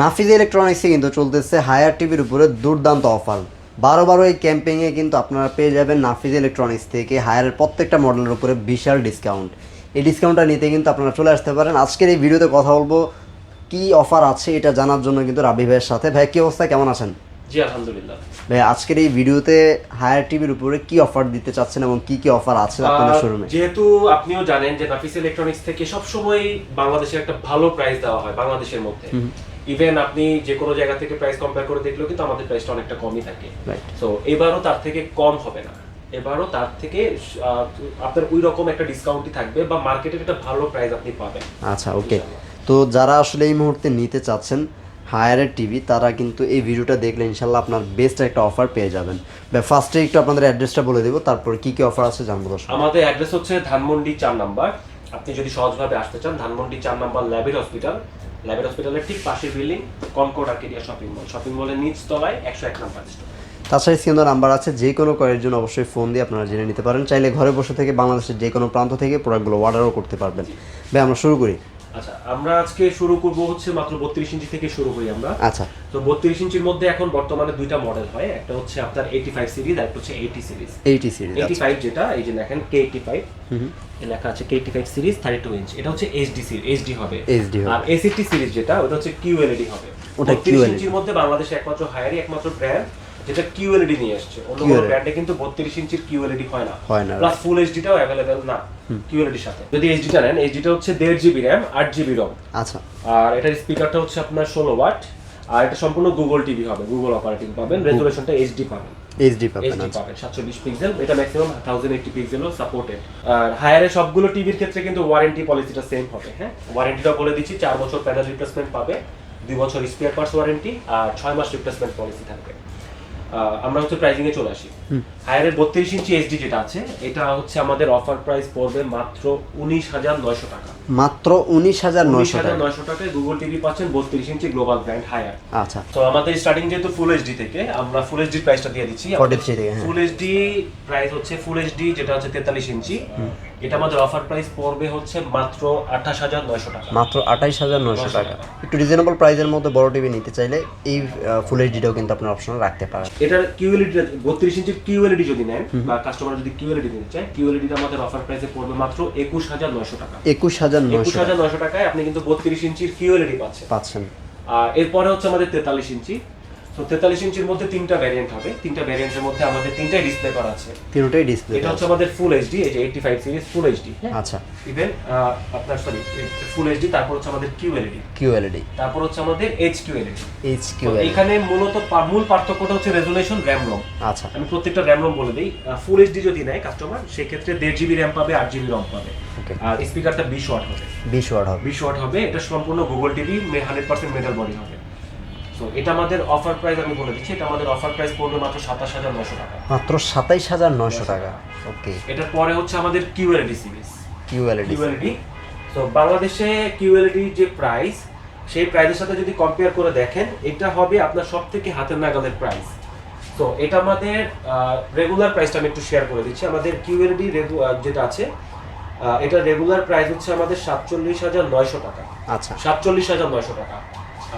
নাফিজ ইলেকট্রনিক্সে কিন্তু চলতেছে হায়ার টিভির উপরে দুর্দান্ত অফার। 12 এই ক্যাম্পেইনে কিন্তু আপনারা পেয়ে যাবেন নাফিজ ইলেকট্রনিক্স থেকে হায়ারের প্রত্যেকটা মডেলের উপরে বিশাল ডিসকাউন্ট। এই ডিসকাউন্টটা নিতে কিন্তু আপনারা চলে আসতে পারেন। আজকের এই ভিডিওতে কথা বলবো কি অফার আছে এটা জানার জন্য কিন্তু রাবি ভাইয়ের সাথে। ভাই কি অবস্থা, কেমন আছেন? জি আলহামদুলিল্লাহ। ভাই আজকের এই ভিডিওতে হায়ার টিভির উপরে কি অফার দিতে চাচ্ছেন এবং কি কি অফার আছে আপনাদের শোরুমে? যেহেতু আপনিও জানেন যে নাফিস ইলেকট্রনিক্স থেকে সবসময় বাংলাদেশে একটা ভালো প্রাইস দেওয়া হয় বাংলাদেশের মধ্যে। ইভেন আপনি যে কোনো জায়গা থেকে প্রাইস কম্পেয়ার করে দেখলেও কিন্তু আমাদের প্রাইসটা অনেকটা কমই থাকে। সো এবারও তার থেকে কম হবে না, এবারও তার থেকে আপনার ওই রকম একটা ডিসকাউন্টই থাকবে বা মার্কেটের একটা ভালো প্রাইস আপনি পাবেন। আচ্ছা ওকে, তো যারা আসলে এই মুহূর্তে নিতে চাচ্ছেন হায়ারের টিভি তারা কিন্তু এই ভিডিওটা দেখলে ইনশাল্লাহ আপনার বেস্ট একটা অফার পেয়ে যাবেন। ফার্স্টে একটু আপনাদের অ্যাড্রেসটা বলে দেবো, তারপর কি কি অফার আছে জানবো। আমাদের অ্যাড্রেস হচ্ছে ধানমন্ডি 4 নাম্বার। আপনি যদি সহজভাবে আসতে চান ধানমন্ডি 4 নাম্বার ল্যাবের হসপিটালের ঠিক পাশের বিল্ডিং কনকর্ড আর্কেডিয়া শপিং মলের নিচ তলায় 101 নাম্বার স্টোর। তাছাড়া স্ক্রিনে নাম্বার আছে, যে কোনো কয়ের জন্য অবশ্যই ফোন দিয়ে আপনারা জেনে নিতে পারেন। চাইলে ঘরে বসে থেকে বাংলাদেশের যে কোনো প্রান্ত থেকে প্রোডাক্টগুলো অর্ডারও করতে পারবেন। ভাই আমরা শুরু করি। আচ্ছা, আমরা আজকে শুরু করব হচ্ছে মাত্র 32 ইঞ্চি থেকে শুরু করি আমরা। আচ্ছা, তো 32 ইঞ্চির মধ্যে এখন বর্তমানে দুইটা মডেল হয়, একটা হচ্ছে আপনার 85 সিরিজ আর একটা হচ্ছে 80 সিরিজ। 85 যেটা এই যে দেখেন K85, এই লেখা আছে K85 সিরিজ 32 ইঞ্চ, এটা হচ্ছে এইচডি সিরিজ, এইচডি হবে। আর 80 সিরিজ যেটা ওটা হচ্ছে QLED হবে। ওটা 32 ইঞ্চির মধ্যে বাংলাদেশে একমাত্র হায়ারই একমাত্র ব্র্যান্ড যেটা QLED নিয়ে আসছে। অন্য কোনো ব্র্যান্ডে কিন্তু 32 ইঞ্চির QLED হয় না। প্লাস ফুল এইচডিটাও अवेलेबल না QLED এর সাথে। যদি এইচডিটা নেন, এইচডিটা হচ্ছে 1.5 জিবি RAM 8 জিবি ROM। আচ্ছা, আর এটার স্পিকারটা হচ্ছে আপনার 16 ওয়াট। আর এটা সম্পূর্ণ গুগল টিভি হবে, গুগল অপারেটিং পাবেন, রেজোলিউশনটা এইচডি পাবেন। এইচডি পাবেন 720 পিক্সেল, এটা ম্যাক্সিমাম 1080 পিক্সেলও সাপোর্টেড। আর হায়ারের সবগুলো টিভির ক্ষেত্রে কিন্তু ওয়ারেন্টি পলিসিটা সেম হবে। হ্যাঁ, ওয়ারেন্টিটা বলে দিচ্ছি, 4 বছর প্যানেল রিপ্লেসমেন্ট পাবে, 2 বছর স্পেয়ার পার্টস ওয়ারেন্টি আর 6 মাস রিপ্লেসমেন্ট পলিসি থাকবে। আমরা হচ্ছে প্রাইসিং এ চলে আসি। হায়ারের 32 ইঞ্চি এইচডি যেটা আছে এটা হচ্ছে আমাদের অফার প্রাইস পড়বে মাত্র 19,900 টাকা। মাত্র 19,900 টাকায় গুগল টিভি পাচ্ছেন 32 ইঞ্চি গ্লোবাল ব্র্যান্ড হায়ার। আচ্ছা, তো আমাদের স্টার্টিং যেহেতু ফুল এইচডি থেকে, আমরা ফুল এইচডি প্রাইসটা দিয়ে দিচ্ছি। 43 থেকে ফুল এইচডি প্রাইস হচ্ছে ফুল এইচডি যেটা হচ্ছে 43 ইঞ্চি, এটা আমাদের অফার প্রাইস পড়বে হচ্ছে মাত্র 28,900 টাকা। মাত্র 28,900 টাকা। একটু রিজনেবল প্রাইসের মধ্যে বড় টিভি নিতে চাইলে এই ফুল এইচডিটাও কিন্তু আপনার অপশন রাখতে পারেন। এটার QLED 32 ইঞ্চির QLED যদি নেন বা কাস্টমার যদি QLED নিতে চায়, QLED আমাদের অফার প্রাইসে পড়বে মাত্র 21,900 টাকা। 21,900 টাকায় আপনি কিন্তু 32 ইঞ্চির QLED পাচ্ছেন। আর এরপরে হচ্ছে আমাদের 43 ইঞ্চি। তো 43 ইঞ্চির মধ্যে তিনটা ভ্যারিয়েন্ট হবে, তিনটা ভ্যারিয়েন্টের মধ্যে আমাদের তিনটাই ডিসপ্লে করা আছে। তিনটাই ডিসপ্লে। এটা হচ্ছে আমাদের ফুল এইচডি, এই যে 85 সিরিজ ফুল এইচডি। আচ্ছা, ইভেন আপনার ফুল এইচডি, তারপর হচ্ছে আমাদের QLED, তারপর হচ্ছে আমাদের HQLED। এখানে মূলত মূল পার্থক্যটা হচ্ছে রেজোলিউশন, RAM ROM। আচ্ছা, আমি প্রত্যেকটা RAM ROM বলে দেই। ফুল এইচডি যদি নেয় কাস্টমার, সেই ক্ষেত্রে 1.5 জিবি RAM পাবে, 8 জিবি ROM পাবে। আর স্পিকারটা 20 ওয়াট হবে। 20 ওয়াট হবে। এটা সম্পূর্ণ গুগল টিভি, 100% মেটাল বডি হবে। তো এটা আমাদের অফার প্রাইস আমি বলে দিচ্ছি, এটা আমাদের অফার প্রাইস পড়বে মাত্র 27,900 টাকা। মাত্র 27,900 টাকা। ওকে, এটার পরে হচ্ছে আমাদের QLED সিরিজ। QLED। তো বাংলাদেশে QLED যে প্রাইস, সেই প্রাইসের সাথে যদি কম্পেয়ার করে দেখেন, এটা হবে আপনার সবথেকে হাতের নাগালের প্রাইস। তো এটা আমাদের রেগুলার প্রাইসটা আমি একটু শেয়ার করে দিচ্ছি। আমাদের QLED যেটা আছে, এটা রেগুলার প্রাইস হচ্ছে আমাদের 47,900 টাকা। আচ্ছা, 47,900 টাকা।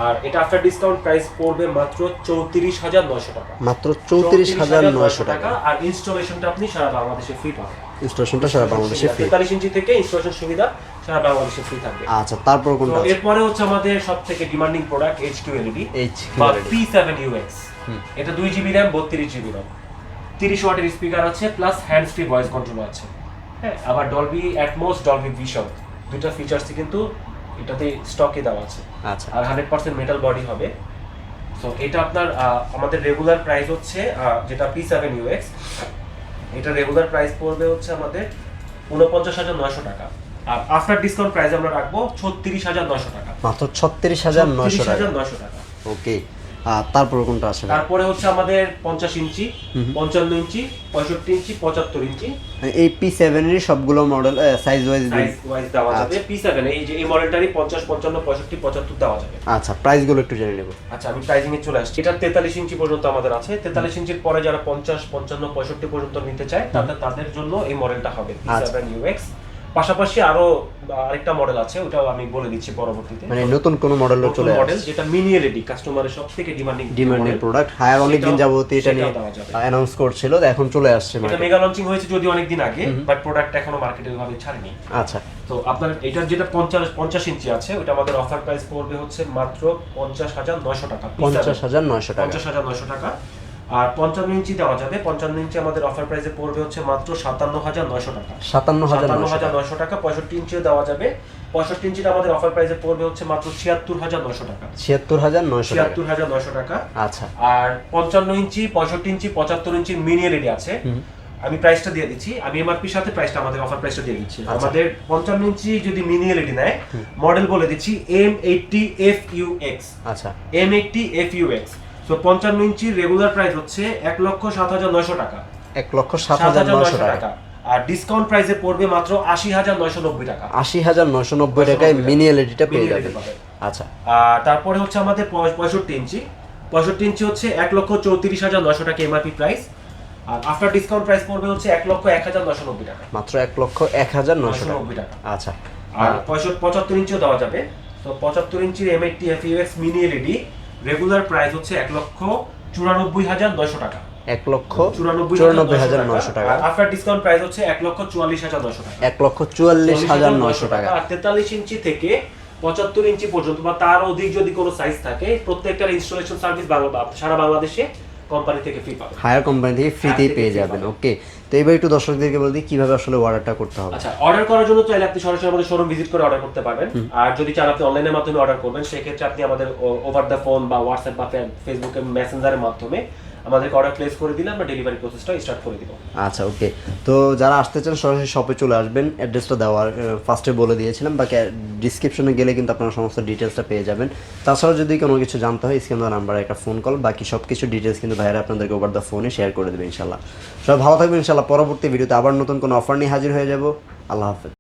আর এটা আফটার ডিসকাউন্ট প্রাইস পড়বে মাত্র 34,900 টাকা। মাত্র 34,900 টাকা। আর ইনস্টলেশনটা আপনি সারা বাংলাদেশে ফ্রি পাবেন। ইনস্টলেশনটা সারা বাংলাদেশে ফ্রি। 43 ইঞ্চি থেকে ইনস্টলেশন সুবিধা সারা বাংলাদেশে ফ্রি থাকবে। আচ্ছা, তারপর কোনটা? এরপরে হচ্ছে আমাদের সবথেকে ডিমান্ডিং প্রোডাক্ট HQLED বা P7UX। এটা 2 জিবি RAM 32 জিবি ROM, 30 ওয়াটের স্পিকার আছে, plus hands free voice control আছে। হ্যাঁ, আবার ডলবি অ্যাটমস, ডলবি ভিশন, দুটো ফিচারসই কিন্তু এটাতে স্টকে দেওয়া আছে। আচ্ছা, আর 100% মেটাল বডি হবে। সো এটা আপনার আমাদের রেগুলার প্রাইস হচ্ছে যেটা P7UX, এটা রেগুলার প্রাইস পড়বে হচ্ছে আমাদের 49,900 টাকা। আর আফটার ডিসকাউন্ট প্রাইস আমরা রাখবো 36,900 টাকা। মাত্র 36,900 টাকা। ওকে, তারপর কোনটা আছে? তারপরে হচ্ছে আমাদের 50 ইঞ্চি, 55 ইঞ্চি, 65 ইঞ্চি, 75 ইঞ্চি। এই P7 এর সবগুলো মডেল সাইজ ওয়াইজ দেওয়া যাবে। P7 এই যে এই মডেলটারই 50, 55, 65, 75 দেওয়া যাবে। আচ্ছা, প্রাইস গুলো একটু জেনে নেব। আচ্ছা, আমি প্রাইসিং এ চলে আসছি। এটা 43 ইঞ্চি পর্যন্ত আমাদের আছে। 43 ইঞ্চির পরে যারা 50, 55, 65 পর্যন্ত নিতে চায় তাদের জন্য এই মডেলটা হবে P7UX। পাশাপাশি আরো আরেকটা মডেল আছে, ওটাও আমি বলে দিচ্ছি পরবর্তীতে। মানে নতুন কোন মডেলও চলে মডেল আসছে, যেটা মিনি এলইডি, কাস্টমারের সবথেকে ডিমান্ডিং প্রোডাক্ট। হায়ার অনেকদিন যাবত এটা নিয়ে অ্যানাউন্স করছিল, এখন চলে আসছে এটা মার্কেটে। মেগা লঞ্চিং হয়েছে যদি অনেকদিন আগে, বাট প্রোডাক্ট এখনো মার্কেটে ভাবে ছাড়েনি। আচ্ছা, তো আপনার এটার যেটা 50 ইঞ্চি আছে, ওটা আমাদের অফার প্রাইস পড়বে হচ্ছে মাত্র 50,900 টাকা। 50,900 টাকা। 50,900 টাকা। আর 55 ইঞ্চি দেওয়া যাবে, 55 ইঞ্চি আমাদের অফার প্রাইসে পড়বে হচ্ছে মাত্র 57,900 টাকা। 57,900 টাকা। 65 ইঞ্চিও দেওয়া যাবে, 65 ইঞ্চিটা আমাদের অফার প্রাইসে পড়বে হচ্ছে মাত্র 76,900 টাকা। 76,900 টাকা। 76,900 টাকা। আচ্ছা, আর 55 ইঞ্চি, 65 ইঞ্চি, 75 ইঞ্চি মিনি এলইডি আছে। আমি প্রাইসটা দিয়ে দিচ্ছি, আমি এমআরপির সাথে প্রাইসটা আমাদের অফার প্রাইসটা দিয়ে দিচ্ছি। আমাদের 55 ইঞ্চি যদি মিনি এলইডি নেয়, মডেল বলে দিচ্ছি M80FUX। আচ্ছা, M80FUX। সো 55 ইঞ্চি রেগুলার প্রাইস হচ্ছে 1,07,900 টাকা। 1,07,900 টাকা। আর ডিসকাউন্ট প্রাইসে পড়বে মাত্র 80,990 টাকা। 80,990 টাকায় মিনি এলইডিটা পেয়ে যাবেন। আচ্ছা, আর তারপরে হচ্ছে আমাদের 65 ইঞ্চি। 65 ইঞ্চি হচ্ছে 1,34,900 টাকা এমআরপি প্রাইস। আর আফটার ডিসকাউন্ট প্রাইস পড়বে হচ্ছে 1,01,990 টাকা। মাত্র 1,01,990 টাকা। আচ্ছা, আর 75 ইঞ্চিও দেওয়া যাবে। তো 75 ইঞ্চির M80FUX mini LED regular price হচ্ছে 1,94,900 টাকা। 1,94,900 টাকা। আফটার ডিসকাউন্ট প্রাইস হচ্ছে 1,44,900 টাকা। 1,44,900 টাকা। আর 43 ইঞ্চি থেকে 75 ইঞ্চি পর্যন্ত বা তার অধিক যদি কোনো সাইজ থাকে, প্রত্যেকটার ইনস্টলেশন সার্ভিস সারা বাংলাদেশে কোম্পানি থেকে ফ্রি পাবেন। হায়ার কোম্পানি থেকে ফ্রিতেই পেয়ে যাবেন। ওকে, তো এবার একটু দর্শকদেরকে বলে দিই কিভাবে আসলে অর্ডারটা করতে হবে। আচ্ছা, অর্ডার করার জন্য চাইলে আপনি সরাসরি আমাদের শোরুম ভিজিট করে অর্ডার করতে পারবেন। আর যদি চান আপনি অনলাইনের মাধ্যমে অর্ডার করবেন, সেক্ষেত্রে আপনি আমাদের ওভার দ্য ফোন বা হোয়াটসঅ্যাপ বা ফেসবুকে মেসেঞ্জারের মাধ্যমে আমাদেরকে অর্ডার প্লেস করে দিলে আমরা ডেলিভারি প্রসেসটা স্টার্ট করে দিব। আচ্ছা, ওকে, তো যারা আসতে চান সরাসরি শপে চলে আসবেন। অ্যাড্রেসটা দেওয়ার ফার্স্টে বলে দিয়েছিলাম, বাকি ডিসক্রিপশনে গেলে কিন্তু আপনারা সমস্ত ডিটেলসটা পেয়ে যাবেন। তাছাড়া যদি কোনো কিছু জানতে হয়, স্ক্রিনে দেওয়া নাম্বারে একটা ফোন কল, বাকি সব কিছু ডিটেলস কিন্তু ভাইরা আপনাদেরকে ওভার দ্য ফোনে শেয়ার করে দেবে ইনশাল্লাহ। সবাই ভালো থাকবেন ইনশাল্লাহ। পরবর্তী ভিডিওতে আবার নতুন কোনো অফার নিয়ে হাজির হয়ে যাব। আল্লাহ হাফেজ।